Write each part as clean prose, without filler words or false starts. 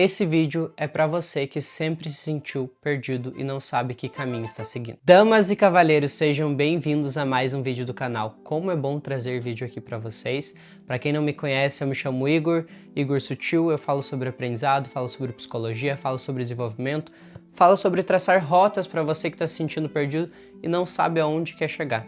Esse vídeo é para você que sempre se sentiu perdido e não sabe que caminho está seguindo. Damas e cavalheiros, sejam bem-vindos a mais um vídeo do canal. Como é bom trazer vídeo aqui para vocês. Para quem não me conhece, eu me chamo Igor Sutil, eu falo sobre aprendizado, falo sobre psicologia, falo sobre desenvolvimento, falo sobre traçar rotas para você que está se sentindo perdido e não sabe aonde quer chegar.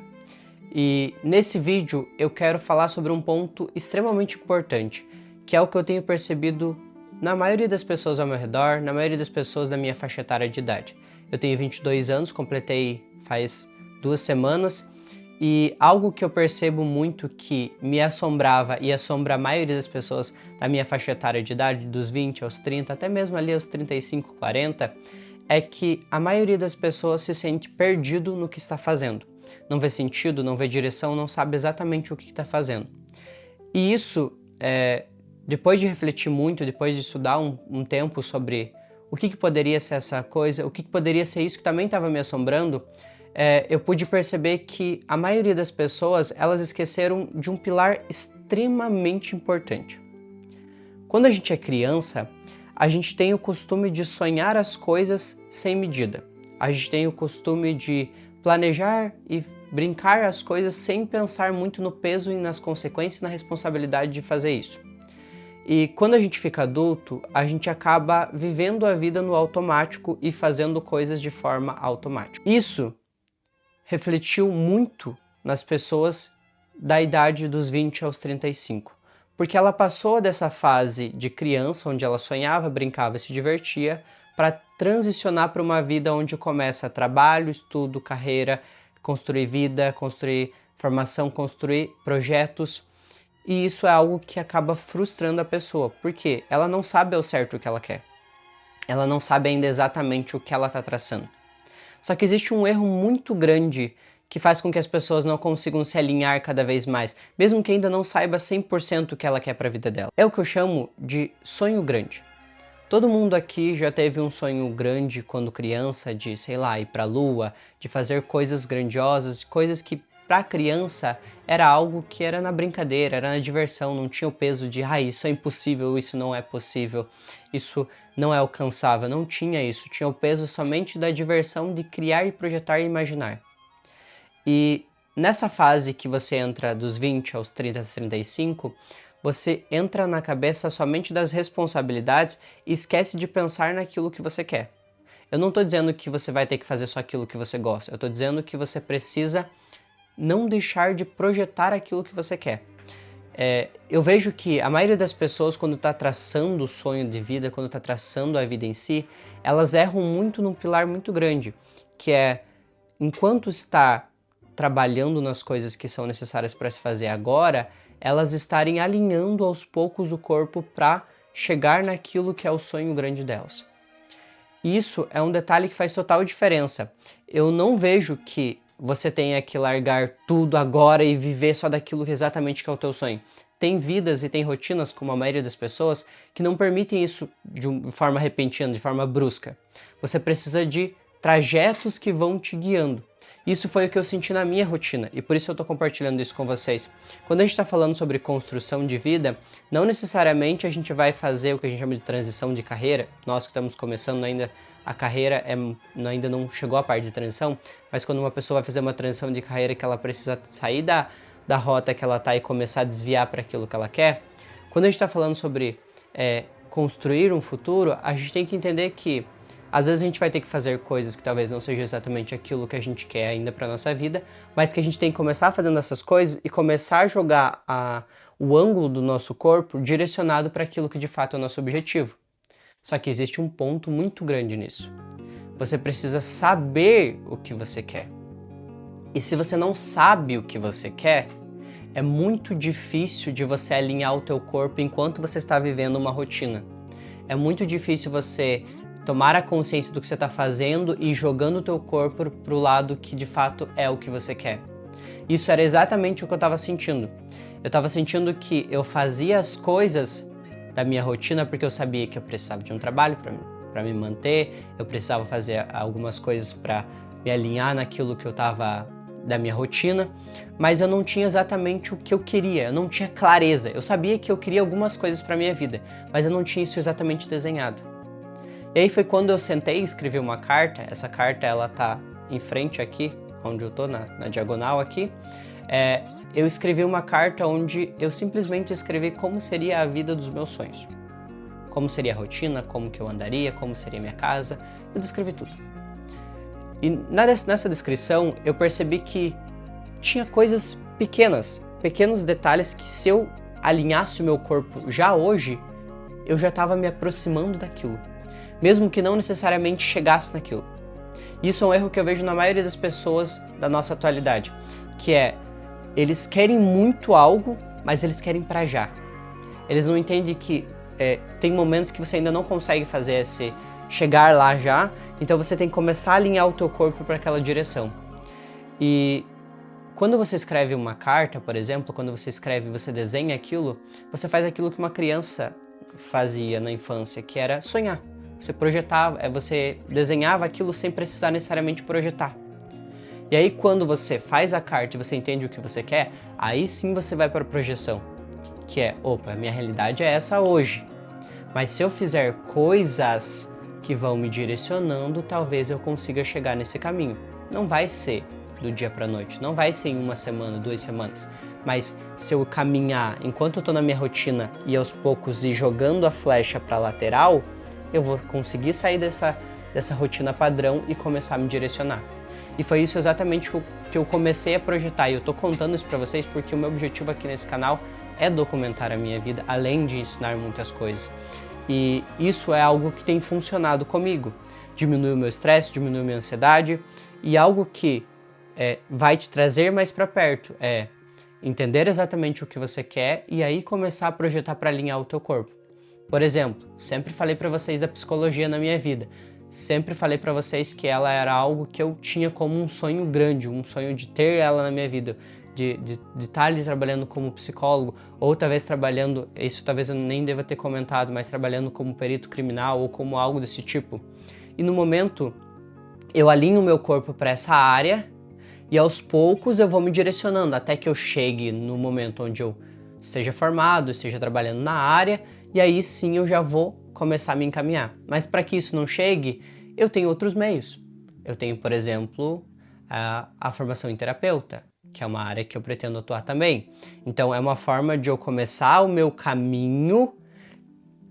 E nesse vídeo eu quero falar sobre um ponto extremamente importante, que é o que eu tenho percebido na maioria das pessoas ao meu redor, na maioria das pessoas da minha faixa etária de idade. Eu tenho 22 anos, completei faz 2 semanas, e algo que eu percebo muito que me assombrava e assombra a maioria das pessoas da minha faixa etária de idade, dos 20 aos 30, até mesmo ali aos 35, 40, é que a maioria das pessoas se sente perdido no que está fazendo. Não vê sentido, não vê direção, não sabe exatamente o que está fazendo. E isso depois de refletir muito, depois de estudar um tempo sobre o que poderia ser essa coisa, o que poderia ser isso que também estava me assombrando, eu pude perceber que a maioria das pessoas, elas esqueceram de um pilar extremamente importante. Quando a gente é criança, a gente tem o costume de sonhar as coisas sem medida. A gente tem o costume de planejar e brincar as coisas sem pensar muito no peso e nas consequências e na responsabilidade de fazer isso. E quando a gente fica adulto, a gente acaba vivendo a vida no automático e fazendo coisas de forma automática. Isso refletiu muito nas pessoas da idade dos 20 aos 35, porque ela passou dessa fase de criança, onde ela sonhava, brincava e se divertia, para transicionar para uma vida onde começa trabalho, estudo, carreira, construir vida, construir formação, construir projetos. E isso é algo que acaba frustrando a pessoa, porque ela não sabe ao certo o que ela quer. Ela não sabe ainda exatamente o que ela está traçando. Só que existe um erro muito grande que faz com que as pessoas não consigam se alinhar cada vez mais, mesmo que ainda não saiba 100% o que ela quer para a vida dela. É o que eu chamo de sonho grande. Todo mundo aqui já teve um sonho grande quando criança, de, sei lá, ir para a lua, de fazer coisas grandiosas, coisas que para criança era algo que era na brincadeira, era na diversão, não tinha o peso de isso é impossível, isso não é possível, isso não é alcançável, não tinha isso, tinha o peso somente da diversão de criar e projetar e imaginar. E nessa fase que você entra dos 20 aos 30, 35, você entra na cabeça somente das responsabilidades e esquece de pensar naquilo que você quer. Eu não estou dizendo que você vai ter que fazer só aquilo que você gosta, eu estou dizendo que você precisa não deixar de projetar aquilo que você quer. Eu vejo que a maioria das pessoas, quando está traçando o sonho de vida, quando está traçando a vida em si, elas erram muito num pilar muito grande, que é, enquanto está trabalhando nas coisas que são necessárias para se fazer agora, elas estarem alinhando aos poucos o corpo para chegar naquilo que é o sonho grande delas. Isso é um detalhe que faz total diferença. Eu não vejo que você tenha que largar tudo agora e viver só daquilo que exatamente que é o teu sonho. Tem vidas e tem rotinas, como a maioria das pessoas, que não permitem isso de forma repentina, de forma brusca. Você precisa de trajetos que vão te guiando. Isso foi o que eu senti na minha rotina e por isso eu estou compartilhando isso com vocês. Quando a gente está falando sobre construção de vida, não necessariamente a gente vai fazer o que a gente chama de transição de carreira. Nós que estamos começando ainda, a carreira ainda não chegou à parte de transição, mas quando uma pessoa vai fazer uma transição de carreira que ela precisa sair da rota que ela está e começar a desviar para aquilo que ela quer, quando a gente está falando sobre construir um futuro, a gente tem que entender que às vezes a gente vai ter que fazer coisas que talvez não seja exatamente aquilo que a gente quer ainda para nossa vida, mas que a gente tem que começar fazendo essas coisas e começar a jogar o ângulo do nosso corpo direcionado para aquilo que de fato é o nosso objetivo. Só que existe um ponto muito grande nisso. Você precisa saber o que você quer. E se você não sabe o que você quer, é muito difícil de você alinhar o teu corpo enquanto você está vivendo uma rotina. É muito difícil você tomar a consciência do que você está fazendo e jogando o teu corpo para o lado que de fato é o que você quer. Isso era exatamente o que eu estava sentindo. Eu estava sentindo que eu fazia as coisas da minha rotina porque eu sabia que eu precisava de um trabalho para me manter, eu precisava fazer algumas coisas para me alinhar naquilo que eu estava da minha rotina, mas eu não tinha exatamente o que eu queria, eu não tinha clareza. Eu sabia que eu queria algumas coisas para minha vida, mas eu não tinha isso exatamente desenhado. E aí foi quando eu sentei e escrevi uma carta. Essa carta, ela tá em frente aqui, onde eu tô, na diagonal aqui. Eu escrevi uma carta onde eu simplesmente escrevi como seria a vida dos meus sonhos. Como seria a rotina, como que eu andaria, como seria a minha casa. Eu descrevi tudo. E nessa descrição eu percebi que tinha coisas pequenos detalhes que se eu alinhasse o meu corpo já hoje, eu já estava me aproximando daquilo. Mesmo que não necessariamente chegasse naquilo. Isso é um erro que eu vejo na maioria das pessoas da nossa atualidade, que é, eles querem muito algo, mas eles querem pra já. Eles não entendem que tem momentos que você ainda não consegue fazer esse chegar lá já, então você tem que começar a alinhar o teu corpo para aquela direção. E quando você escreve uma carta, por exemplo, quando você desenha aquilo, você faz aquilo que uma criança fazia na infância, que era sonhar. Você projetava, você desenhava aquilo sem precisar necessariamente projetar. E aí quando você faz a carta e você entende o que você quer, aí sim você vai para a projeção, que é, opa, minha realidade é essa hoje. Mas se eu fizer coisas que vão me direcionando, talvez eu consiga chegar nesse caminho. Não vai ser do dia para a noite, não vai ser em 1 semana, 2 semanas, mas se eu caminhar enquanto eu tô na minha rotina e aos poucos ir jogando a flecha para a lateral, eu vou conseguir sair dessa rotina padrão e começar a me direcionar. E foi isso exatamente que eu comecei a projetar, e eu tô contando isso para vocês porque o meu objetivo aqui nesse canal é documentar a minha vida, além de ensinar muitas coisas. E isso é algo que tem funcionado comigo. Diminui o meu estresse, diminui a minha ansiedade, e algo que vai te trazer mais para perto é entender exatamente o que você quer e aí começar a projetar para alinhar o teu corpo. Por exemplo, sempre falei para vocês da psicologia na minha vida. Sempre falei para vocês que ela era algo que eu tinha como um sonho grande, um sonho de ter ela na minha vida, de estar ali trabalhando como psicólogo, ou talvez trabalhando, isso talvez eu nem deva ter comentado, mas trabalhando como perito criminal ou como algo desse tipo. E no momento, eu alinho o meu corpo para essa área e aos poucos eu vou me direcionando até que eu chegue no momento onde eu esteja formado, esteja trabalhando na área, e aí sim eu já vou começar a me encaminhar. Mas para que isso não chegue, eu tenho outros meios. Eu tenho, por exemplo, a formação em terapeuta, que é uma área que eu pretendo atuar também. Então é uma forma de eu começar o meu caminho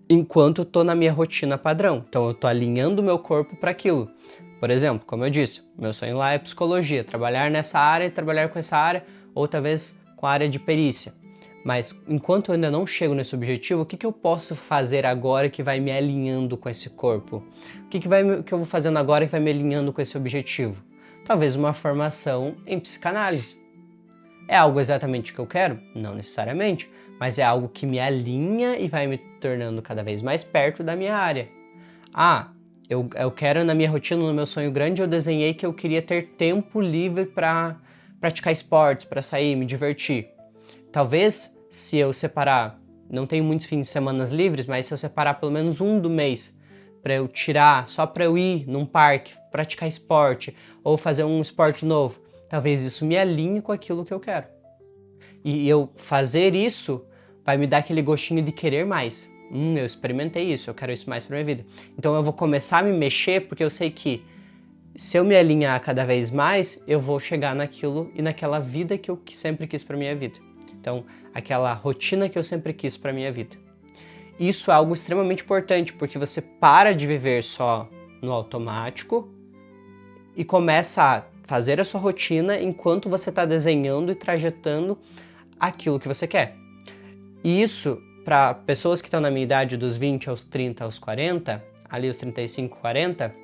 enquanto eu tô na minha rotina padrão. Então eu tô alinhando o meu corpo para aquilo. Por exemplo, como eu disse, meu sonho lá é psicologia, trabalhar nessa área, trabalhar com essa área, ou talvez com a área de perícia. Mas enquanto eu ainda não chego nesse objetivo, o que eu posso fazer agora que vai me alinhando com esse corpo? O que eu vou fazendo agora que vai me alinhando com esse objetivo? Talvez uma formação em psicanálise. É algo exatamente que eu quero? Não necessariamente, mas é algo que me alinha e vai me tornando cada vez mais perto da minha área. Eu quero na minha rotina, no meu sonho grande, eu desenhei que eu queria ter tempo livre para praticar esportes, para sair, me divertir. Talvez, se eu separar, não tenho muitos fins de semana livres, mas se eu separar pelo menos um do mês para eu tirar, só para eu ir num parque, praticar esporte ou fazer um esporte novo, talvez isso me alinhe com aquilo que eu quero. E eu fazer isso vai me dar aquele gostinho de querer mais. Eu experimentei isso, eu quero isso mais para minha vida. Então eu vou começar a me mexer porque eu sei que se eu me alinhar cada vez mais, eu vou chegar naquilo e naquela vida que eu sempre quis para minha vida. Então, aquela rotina que eu sempre quis para minha vida. Isso é algo extremamente importante, porque você para de viver só no automático e começa a fazer a sua rotina enquanto você está desenhando e trajetando aquilo que você quer. E isso, para pessoas que estão na minha idade dos 20 aos 30 aos 40, ali os 35, 40,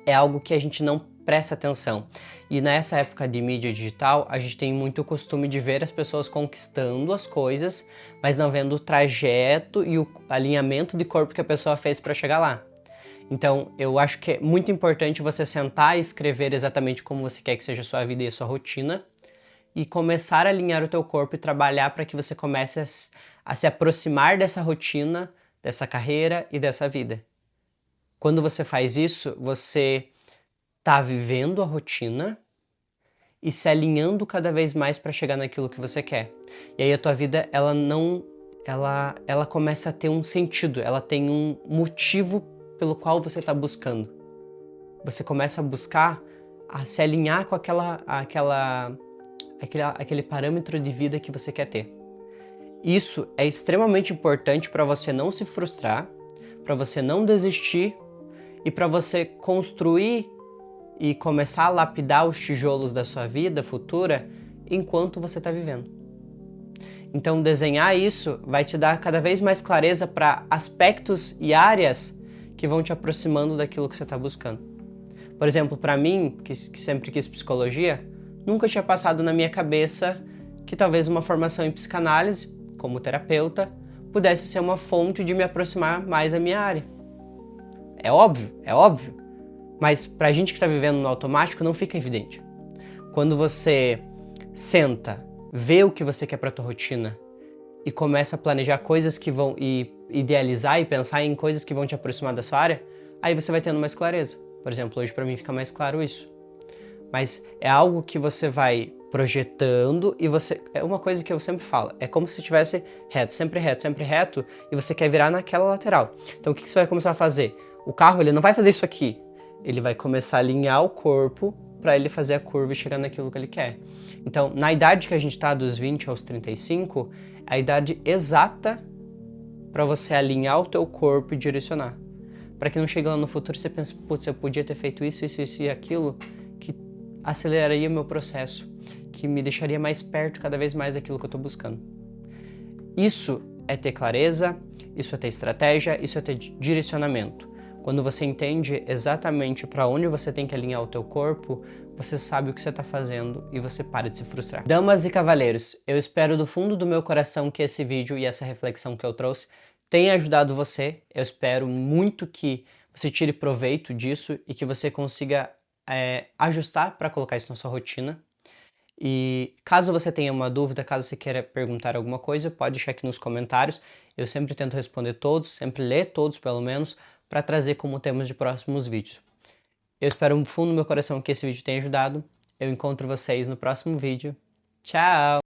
é algo que a gente não presta atenção. E nessa época de mídia digital, a gente tem muito costume de ver as pessoas conquistando as coisas, mas não vendo o trajeto e o alinhamento de corpo que a pessoa fez para chegar lá. Então, eu acho que é muito importante você sentar e escrever exatamente como você quer que seja a sua vida e a sua rotina e começar a alinhar o teu corpo e trabalhar para que você comece a se aproximar dessa rotina, dessa carreira e dessa vida. Quando você faz isso, você está vivendo a rotina e se alinhando cada vez mais para chegar naquilo que você quer. E aí a tua vida, ela começa a ter um sentido, ela tem um motivo pelo qual você está buscando. Você começa a buscar a se alinhar com aquele parâmetro de vida que você quer ter. Isso é extremamente importante para você não se frustrar, para você não desistir e para você construir e começar a lapidar os tijolos da sua vida futura enquanto você está vivendo. Então, desenhar isso vai te dar cada vez mais clareza para aspectos e áreas que vão te aproximando daquilo que você está buscando. Por exemplo, para mim, que sempre quis psicologia, nunca tinha passado na minha cabeça que talvez uma formação em psicanálise, como terapeuta, pudesse ser uma fonte de me aproximar mais da minha área. É óbvio, mas pra gente que está vivendo no automático não fica evidente. Quando você senta, vê o que você quer para tua rotina e começa a planejar coisas que vão idealizar e pensar em coisas que vão te aproximar da sua área, aí você vai tendo mais clareza. Por exemplo, hoje para mim fica mais claro isso. Mas é algo que você vai projetando e é uma coisa que eu sempre falo, é como se estivesse sempre reto, e você quer virar naquela lateral. Então o que você vai começar a fazer? O carro, ele não vai fazer isso aqui, ele vai começar a alinhar o corpo para ele fazer a curva e chegar naquilo que ele quer. Então, na idade que a gente está, dos 20 aos 35, é a idade exata para você alinhar o teu corpo e direcionar. Para que não chegue lá no futuro e você pense, putz, eu podia ter feito isso e aquilo, que aceleraria o meu processo, que me deixaria mais perto cada vez mais daquilo que eu estou buscando. Isso é ter clareza, isso é ter estratégia, isso é ter direcionamento. Quando você entende exatamente para onde você tem que alinhar o teu corpo, você sabe o que você está fazendo e você para de se frustrar. Damas e cavalheiros, eu espero do fundo do meu coração que esse vídeo e essa reflexão que eu trouxe tenha ajudado você. Eu espero muito que você tire proveito disso e que você consiga ajustar para colocar isso na sua rotina. E caso você tenha uma dúvida, caso você queira perguntar alguma coisa, pode deixar aqui nos comentários. Eu sempre tento responder todos, sempre ler todos pelo menos, para trazer como temas de próximos vídeos. Eu espero no fundo do meu coração que esse vídeo tenha ajudado. Eu encontro vocês no próximo vídeo. Tchau!